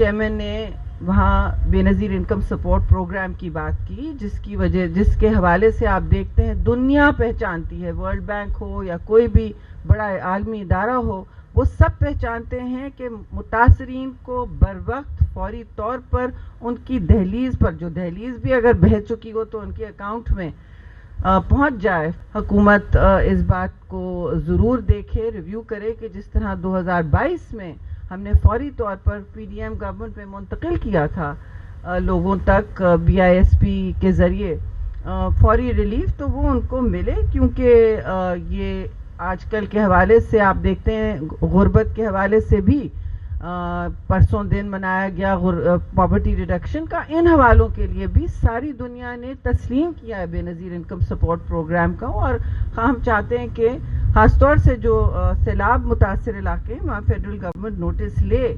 Chairman ने वहाँ Benazir income support programme की बात की, जिसके हवाले से आप देखते हैं दुनिया पहचानती है, वर्ल्ड बैंक हो या कोई भी बड़ा आलमी इदारा हो, वो सब पहचानते हैं कि मुतासरीन को बरवक्त फौरी तौर पर उनकी दहलीज पर, जो दहलीज भी अगर बह चुकी हो तो उनके अकाउंट में पहुंच जाए। हुकूमत इस बात को ज़रूर देखे, रिव्यू करे कि जिस तरह 2022 में हमने फौरी तौर पर पीडीएम गवर्नमेंट में मुंतकिल किया था लोगों तक बीआईएसपी के ज़रिए फौरी रिलीफ, तो वो उनको मिले, क्योंकि ये आजकल के हवाले से आप देखते हैं गुर्बत के हवाले से भी परसों दिन मनाया गया पॉवर्टी रिडक्शन का। इन हवालों के लिए भी सारी दुनिया ने तस्लीम किया है बेनज़ीर इनकम सपोर्ट प्रोग्राम का, और हम चाहते हैं कि खासतौर से जो सैलाब मुतासर इलाके वहाँ फेडरल गवर्नमेंट नोटिस ले